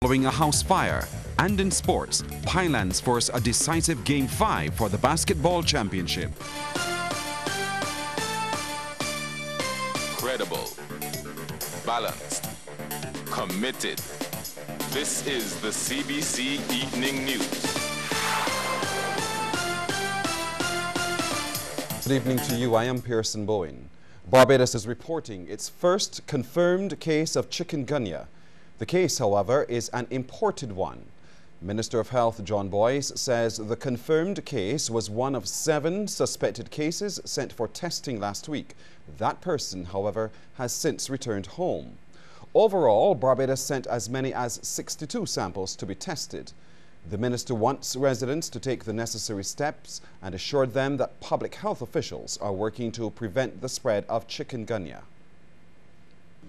Following a house fire. And in sports, Pinelands force a decisive Game 5 for the basketball championship. Credible, balanced, committed. This is the CBC Evening News. Good evening to you. I am Pearson Bowen. Barbados is reporting its first confirmed case of chikungunya. The case, however, is an imported one. Minister of Health John Boyce says the confirmed case was one of 7 suspected cases sent for testing last week. That person, however, has since returned home. Overall, Barbados sent as many as 62 samples to be tested. The minister wants residents to take the necessary steps and assured them that public health officials are working to prevent the spread of chikungunya.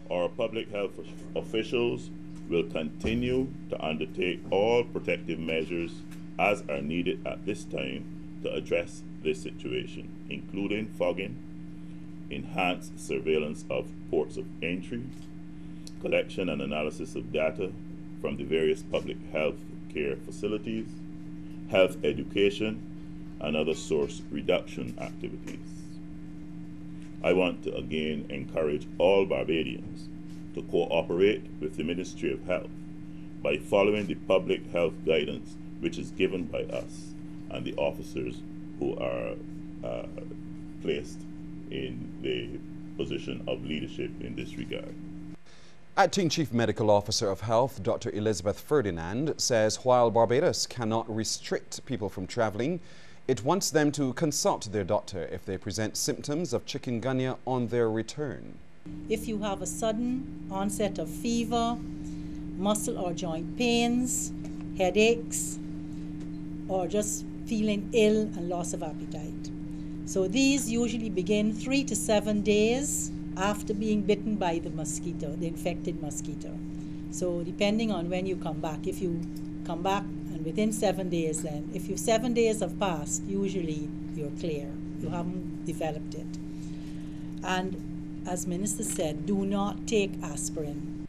Our public health officials will continue to undertake all protective measures as are needed at this time to address this situation, including fogging, enhanced surveillance of ports of entry, collection and analysis of data from the various public health care facilities, health education, and other source reduction activities. I want to again encourage all Barbadians to cooperate with the Ministry of Health by following the public health guidance which is given by us and the officers who are placed in the position of leadership in this regard. Acting Chief Medical Officer of Health, Dr. Elizabeth Ferdinand, says while Barbados cannot restrict people from traveling, it wants them to consult their doctor if they present symptoms of chikungunya on their return. If you have a sudden onset of fever, muscle or joint pains, headaches, or just feeling ill and loss of appetite. So these usually begin 3 to 7 days after being bitten by the mosquito, the infected mosquito. So depending on when you come back, if you come back and within 7 days, then if 7 days have passed, usually you're clear. You haven't developed it. And as Minister said, do not take aspirin.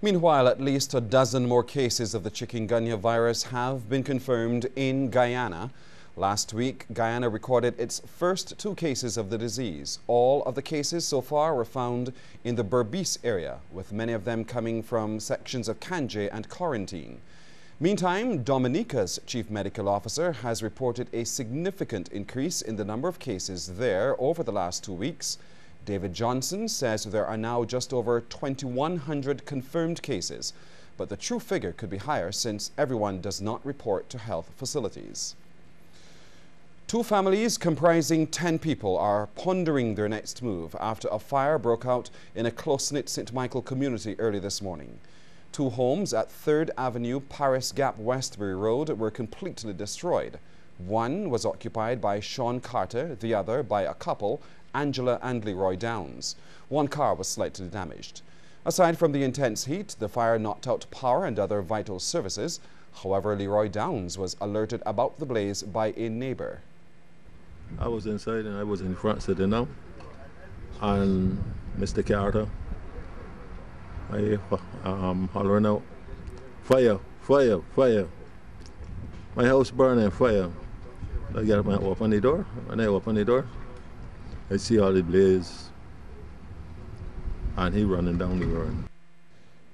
Meanwhile, at least a dozen more cases of the chikungunya virus have been confirmed in Guyana. Last week, Guyana recorded its first 2 cases of the disease. All of the cases so far were found in the Berbice area, with many of them coming from sections of Kanje and Quarantine. Meantime, Dominica's Chief Medical Officer has reported a significant increase in the number of cases there over the last 2 weeks. David Johnson says there are now just over 2,100 confirmed cases, but the true figure could be higher since everyone does not report to health facilities. 2 families comprising 10 people are pondering their next move after a fire broke out in a close-knit St. Michael community early this morning. 2 homes at 3rd Avenue, Paris Gap, Westbury Road were completely destroyed. One was occupied by Sean Carter, the other by a couple, Angela and Leroy Downs. 1 car was slightly damaged. Aside from the intense heat, the fire knocked out power and other vital services. However, Leroy Downs was alerted about the blaze by a neighbor. I was inside and I was in front sitting down, and Mr. Carter, I hollering out, fire, fire, fire. My house burning, fire. I get up and open the door. When I open the door, I see all the blaze, and he running down the road.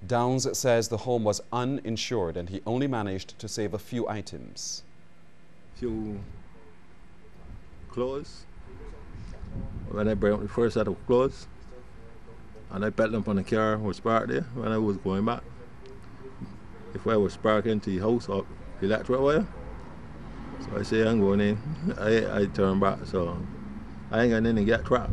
Downs says the home was uninsured and he only managed to save a few items. Few clothes. When I brought up the first set of clothes, and I put them on the car was parked there when I was going back. If I was parked into the house or the electric wire, so I say I'm going in, I turn back, so I ain't gonna get trapped.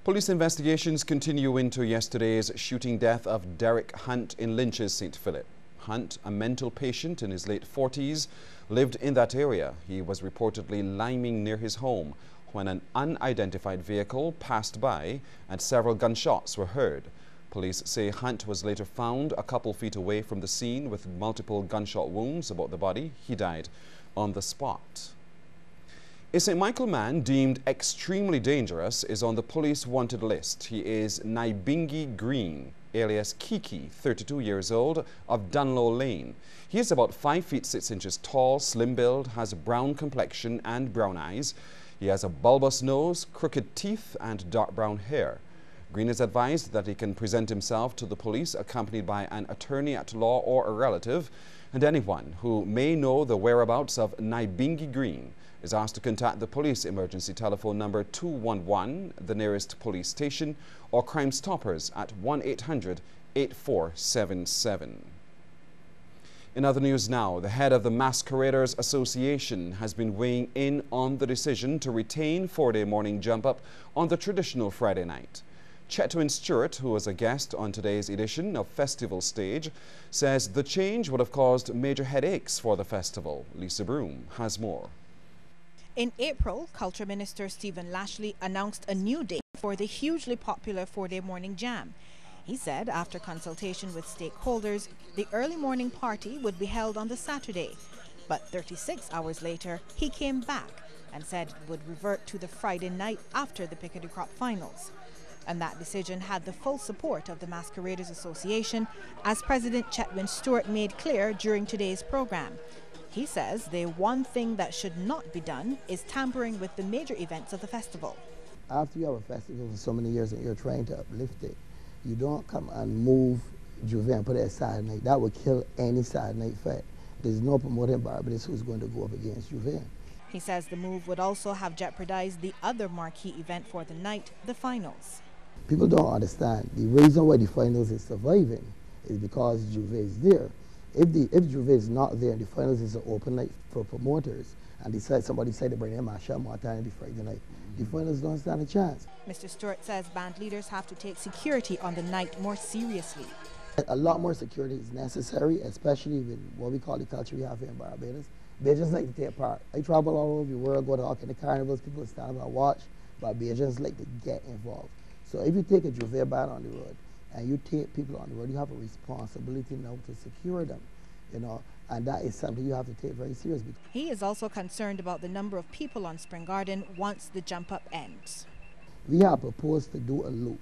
Police investigations continue into yesterday's shooting death of Derek Hunt in Lynch's St. Philip. Hunt, a mental patient in his late 40s, lived in that area. He was reportedly liming near his home when an unidentified vehicle passed by and several gunshots were heard. Police say Hunt was later found a couple feet away from the scene with multiple gunshot wounds about the body. He died on the spot. A St. Michael man deemed extremely dangerous is on the police wanted list. He is Naibingi Green, alias Kiki, 32 years old, of Dunlow Lane. He is about 5 feet 6 inches tall, slim build, has a brown complexion and brown eyes. He has a bulbous nose, crooked teeth, and dark brown hair. Green has advised that he can present himself to the police accompanied by an attorney at law or a relative, and anyone who may know the whereabouts of Naibingi Green is asked to contact the police emergency telephone number 211, the nearest police station, or Crime Stoppers at 1-800-8477. In other news now, the head of the Masqueraders Association has been weighing in on the decision to retain four-day morning jump-up on the traditional Friday night. Chetwin Stewart, who was a guest on today's edition of Festival Stage, says the change would have caused major headaches for the festival. Lisa Broom has more. In April, Culture Minister Stephen Lashley announced a new date for the hugely popular four-day morning jam. He said after consultation with stakeholders, the early morning party would be held on the Saturday. But 36 hours later, he came back and said it would revert to the Friday night after the Pickety Crop finals. And that decision had the full support of the Masqueraders Association, as President Chetwin Stewart made clear during today's program. He says the one thing that should not be done is tampering with the major events of the festival. After you have a festival for so many years and you're trying to uplift it, you don't come and move Juve and put it as Saturday night. That would kill any Saturday night fete. There's no promoting Barbados who's going to go up against Juve. He says the move would also have jeopardized the other marquee event for the night, the finals. People don't understand. The reason why the finals is surviving is because Juve is there. If Juve is not there and the finals is an open night for promoters, and somebody decided to bring in Masha Martin the Friday night, the finals don't stand a chance. Mr. Stewart says band leaders have to take security on the night more seriously. A lot more security is necessary, especially with what we call the culture we have here in Barbados. Bajans like to take part. I travel all over the world, go to all kind of carnivals, people stand up and watch, but Bajans like to get involved. So if you take a Juve band on the road and you take people on the road, you have a responsibility now to secure them, you know, and that is something you have to take very seriously. He is also concerned about the number of people on Spring Garden once the jump-up ends. We have proposed to do a loop,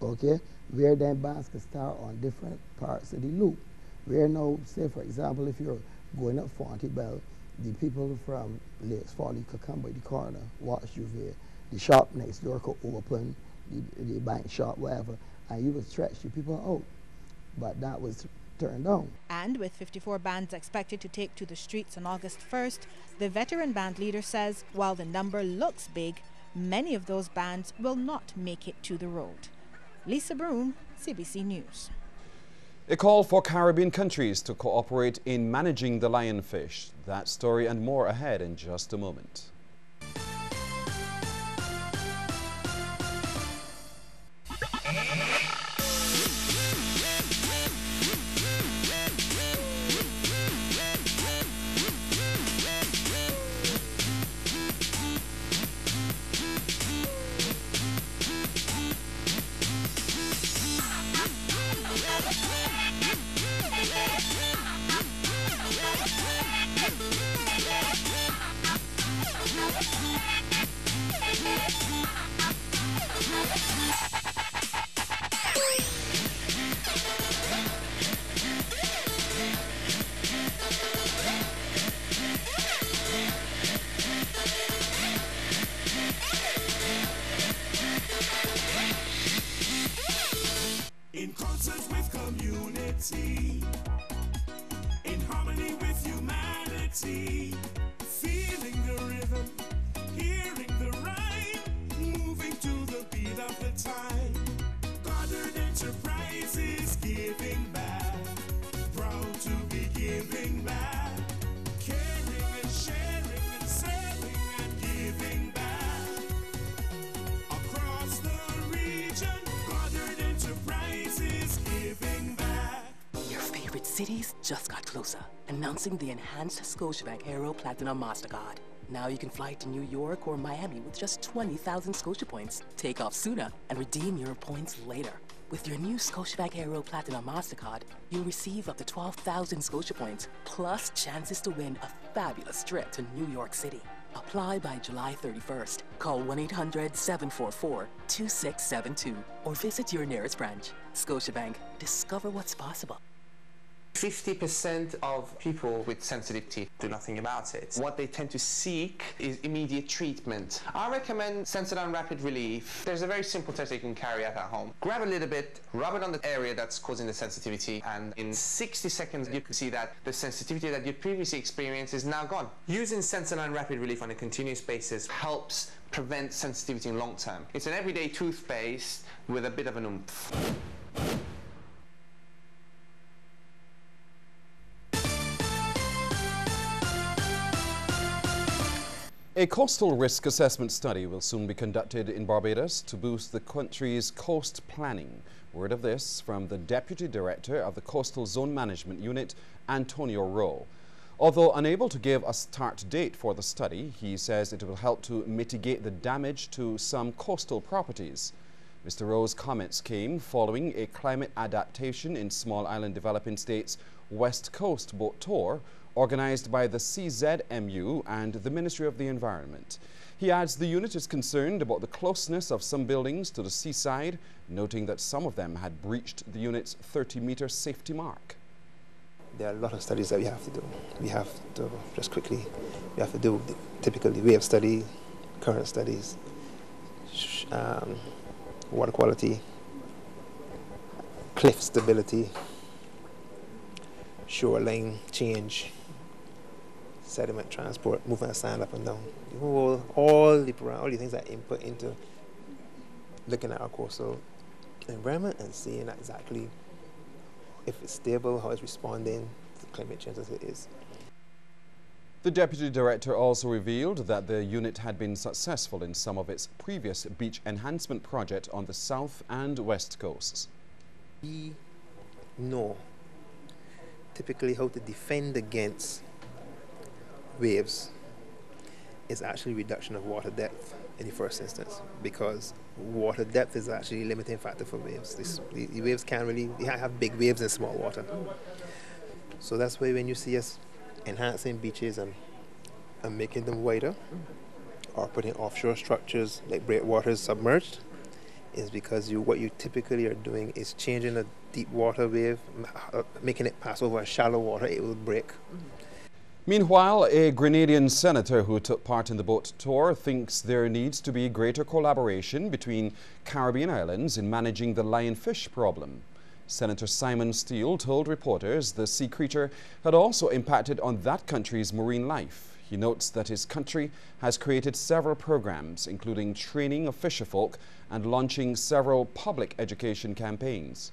okay, where then bands can start on different parts of the loop. Where now, say for example, if you're going up Fontebelle, the people from Lakes Folly could come by the corner, watch Juve, the shop next door could open, the bank shop, whatever, and you would stretch the people out. But that was turned down. And with 54 bands expected to take to the streets on August 1st, the veteran band leader says while the number looks big, many of those bands will not make it to the road. Lisa Broom, CBC News. A call for Caribbean countries to cooperate in managing the lionfish. That story and more ahead in just a moment. In concert with community, in harmony with humanity, feeling the rhythm, hearing the rhyme, moving to the beat of the time. Modern Enterprises giving back, proud to be giving back, caring and sharing and serving and giving back. Across the region, Modern Enterprises giving back. Your favorite cities just got closer, announcing the enhanced Scotiabank Aero Platinum MasterCard. Now you can fly to New York or Miami with just 20,000 Scotia points. Take off sooner and redeem your points later. With your new Scotiabank Aero Platinum MasterCard, you'll receive up to 12,000 Scotia points, plus chances to win a fabulous trip to New York City. Apply by July 31st. Call 1-800-744-2672 or visit your nearest branch. Scotiabank. Discover what's possible. 50% of people with sensitive teeth do nothing about it. What they tend to seek is immediate treatment. I recommend Sensodyne Rapid Relief. There's a very simple test you can carry out at home. Grab a little bit, rub it on the area that's causing the sensitivity, and in 60 seconds you can see that the sensitivity that you previously experienced is now gone. Using Sensodyne Rapid Relief on a continuous basis helps prevent sensitivity in long term. It's an everyday toothpaste with a bit of an oomph. A coastal risk assessment study will soon be conducted in Barbados to boost the country's coast planning. Word of this from the Deputy Director of the Coastal Zone Management Unit, Antonio Rowe. Although unable to give a start date for the study, he says it will help to mitigate the damage to some coastal properties. Mr. Rowe's comments came following a climate adaptation in small island developing states West Coast boat tour organized by the CZMU and the Ministry of the Environment. He adds the unit is concerned about the closeness of some buildings to the seaside, noting that some of them had breached the unit's 30-meter safety mark. There are a lot of studies that we have to do. We have to, just quickly, we have to do typically wave study, current studies, water quality, cliff stability, shoreline change, sediment transport, movement of sand up and down. All the things that input into looking at our coastal environment and seeing exactly if it's stable, how it's responding to climate change as it is. The Deputy Director also revealed that the unit had been successful in some of its previous beach enhancement projects on the south and west coasts. We know typically how to defend against waves is actually reduction of water depth in the first instance, because water depth is actually a limiting factor for waves. The waves can't really, you have big waves in small water. So that's why when you see us enhancing beaches and making them wider, or putting offshore structures like breakwaters submerged, is because what you typically are doing is changing a deep water wave, making it pass over a shallow water, it will break. Meanwhile, a Grenadian senator who took part in the boat tour thinks there needs to be greater collaboration between Caribbean islands in managing the lionfish problem. Senator Simon Steele told reporters the sea creature had also impacted on that country's marine life. He notes that his country has created several programs, including training of fisherfolk and launching several public education campaigns.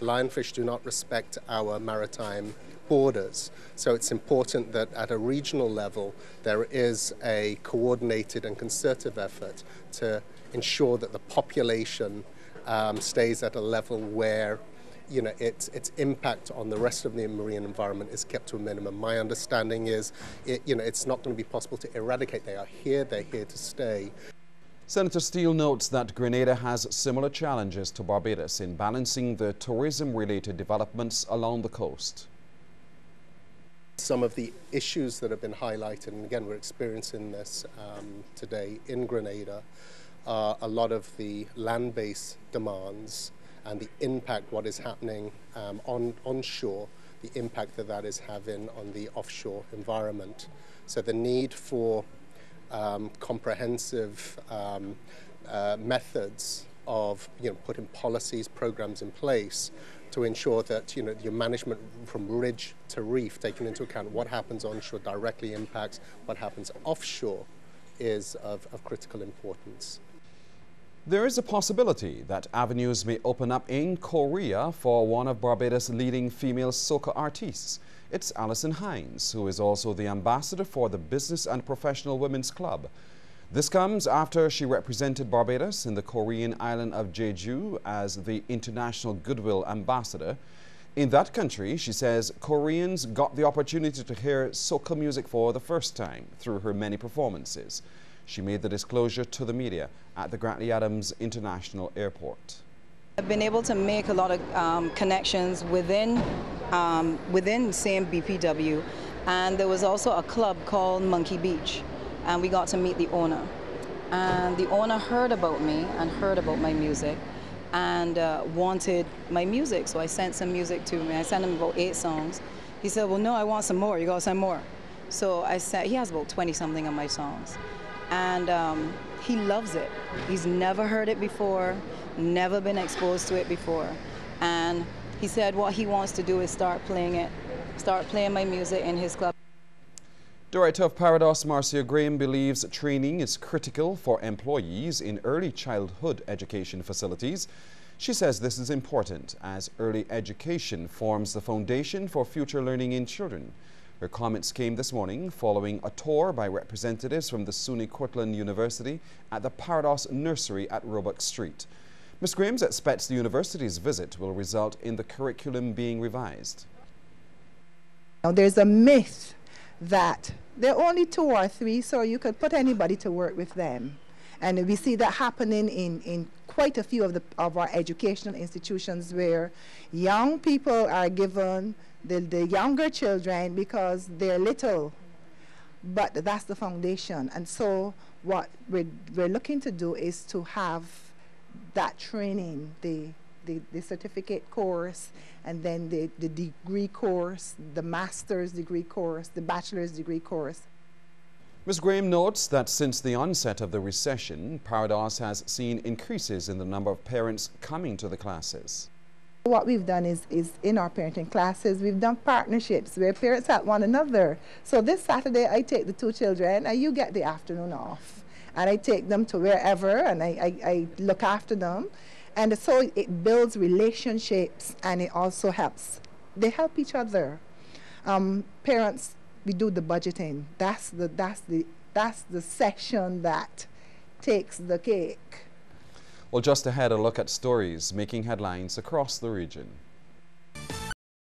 Lionfish do not respect our maritime borders, so it's important that at a regional level there is a coordinated and concerted effort to ensure that the population stays at a level where its impact on the rest of the marine environment is kept to a minimum. My understanding is it's not going to be possible to eradicate. They are here, they're here to stay. Senator Steele notes that Grenada has similar challenges to Barbados in balancing the tourism-related developments along the coast. Some of the issues that have been highlighted, and again we're experiencing this today in Grenada, are a lot of the land-based demands and the impact what is happening onshore, the impact that is having on the offshore environment. So the need for comprehensive methods of putting policies, programs in place to ensure that your management from ridge to reef, taking into account what happens onshore directly impacts what happens offshore, is of critical importance. There is a possibility that avenues may open up in Korea for one of Barbados' leading female soca artists. It's Alison Hines, who is also the ambassador for the Business and Professional Women's Club. This comes after she represented Barbados in the Korean island of Jeju as the International Goodwill Ambassador. In that country, she says, Koreans got the opportunity to hear soca music for the first time through her many performances. She made the disclosure to the media at the Grantley Adams International Airport. I've been able to make a lot of connections within same BPW, and there was also a club called Monkey Beach, and we got to meet the owner. And the owner heard about me and heard about my music, and wanted my music. So I sent some music to him. I sent him about 8 songs. He said, well, no, I want some more. You got to send more. So I said, he has about 20-something of my songs. And he loves it. He's never heard it before, never been exposed to it before. And he said what he wants to do is start playing my music in his club. Director of Parados, Marcia Graham, believes training is critical for employees in early childhood education facilities. She says this is important as early education forms the foundation for future learning in children. Her comments came this morning following a tour by representatives from the SUNY Cortland University at the Parados Nursery at Roebuck Street. Ms. Graham expects the university's visit will result in the curriculum being revised. Now, there's a myth that there are only 2 or 3, so you could put anybody to work with them. And we see that happening in quite a few of our educational institutions where young people are given the younger children because they're little. But that's the foundation. And so what we're looking to do is to have that training, the certificate course, and then the degree course, the master's degree course, the bachelor's degree course. Ms. Graham notes that since the onset of the recession, Parados has seen increases in the number of parents coming to the classes. What we've done is in our parenting classes, we've done partnerships where parents help one another. So this Saturday, I take the 2 children and you get the afternoon off. And I take them to wherever and I look after them. And so it builds relationships and it also helps. They help each other. Parents, we do the budgeting. That's the section that takes the cake. Well, just ahead, a look at stories making headlines across the region.